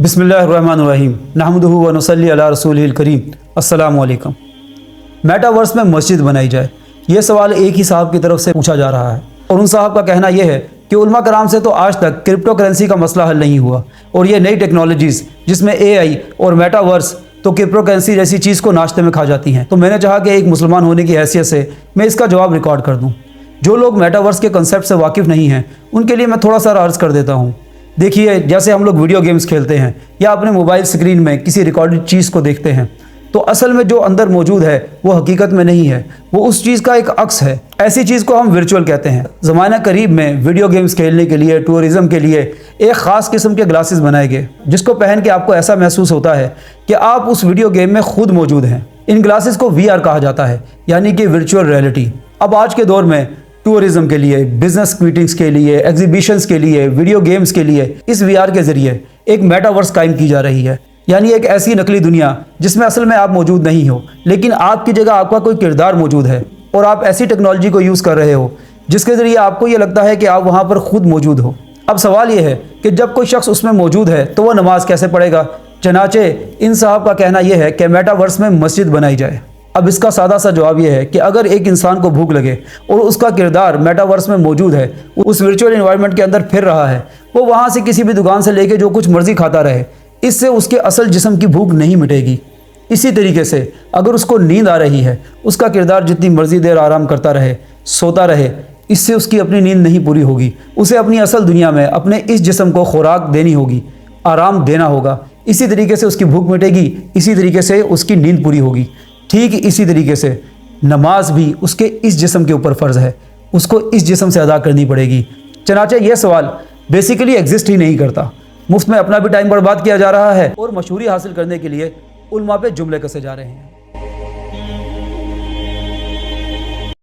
बिस्मिल्लाहिर्रहमानिर्रहीम नहमदुहु व नुसल्ली अला रसूलिल करीम। अस्सलामु अलैकुम। मेटावर्स में मस्जिद बनाई जाए, ये सवाल एक ही साहब की तरफ से पूछा जा रहा है और उन साहब का कहना यह है कि उलमा कराम से तो आज तक क्रिप्टो करेंसी का मसला हल नहीं हुआ और ये नई टेक्नोलॉजीज़ जिसमें AI और मेटावर्स तो क्रिप्टो करेंसी जैसी चीज़ को नाश्ते में खा जाती हैं। तो मैंने चाहा कि एक मुसलमान होने की हैसियत से मैं इसका जवाब रिकॉर्ड कर दूँ। जो लोग मेटावर्स के कंसेप्ट से वाकिफ़ नहीं हैं उनके लिए मैं थोड़ा सा अर्ज़ कर देता हूँ। देखिए, जैसे हम लोग वीडियो गेम्स खेलते हैं या अपने मोबाइल स्क्रीन में किसी रिकॉर्डेड चीज़ को देखते हैं, तो असल में जो अंदर मौजूद है वो हकीकत में नहीं है, वो उस चीज़ का एक अक्स है। ऐसी चीज़ को हम वर्चुअल कहते हैं। ज़माना करीब में वीडियो गेम्स खेलने के लिए, टूरिज़म के लिए एक ख़ास किस्म के ग्लासेस बनाए गए जिसको पहन के आपको ऐसा महसूस होता है कि आप उस वीडियो गेम में खुद मौजूद हैं। इन ग्लासेस को VR कहा जाता है, यानी कि वर्चुअल रियलिटी। अब आज के दौर में टूरिज़म के लिए, बिजनेस मीटिंग्स के लिए, एग्जीबिशंस के लिए, वीडियो गेम्स के लिए इस VR के ज़रिए एक मेटावर्स कायम की जा रही है, यानी एक ऐसी नकली दुनिया जिसमें असल में आप मौजूद नहीं हो, लेकिन आपकी जगह आपका कोई किरदार मौजूद है और आप ऐसी टेक्नोलॉजी को यूज़ कर रहे हो जिसके ज़रिए आपको ये लगता है कि आप वहाँ पर खुद मौजूद हो। अब सवाल ये है कि जब कोई शख्स उसमें मौजूद है तो वह नमाज कैसे पढ़ेगा? चनाचे इन साहब का कहना यह है कि मेटावर्स में मस्जिद बनाई जाए। अब इसका सादा सा जवाब यह है कि अगर एक इंसान को भूख लगे और उसका किरदार मेटावर्स में मौजूद है, उस वर्चुअल एनवायरनमेंट के अंदर फिर रहा है, वो वहाँ से किसी भी दुकान से लेके जो कुछ मर्जी खाता रहे, इससे उसके असल जिस्म की भूख नहीं मिटेगी। इसी तरीके से अगर उसको नींद आ रही है, उसका किरदार जितनी मर्जी देर आराम करता रहे, सोता रहे, इससे उसकी अपनी नींद नहीं पूरी होगी। उसे अपनी असल दुनिया में अपने इस जिस्म को खुराक देनी होगी, आराम देना होगा। इसी तरीके से उसकी भूख मिटेगी, इसी तरीके से उसकी नींद पूरी होगी। ठीक इसी तरीके से नमाज भी उसके इस जिस्म के ऊपर फ़र्ज़ है, उसको इस जिस्म से अदा करनी पड़ेगी। चनाचे ये सवाल बेसिकली एग्जिस्ट ही नहीं करता। मुफ्त में अपना भी टाइम बर्बाद किया जा रहा है और मशहूरी हासिल करने के लिए उलमा पे जुमले कसे जा रहे हैं।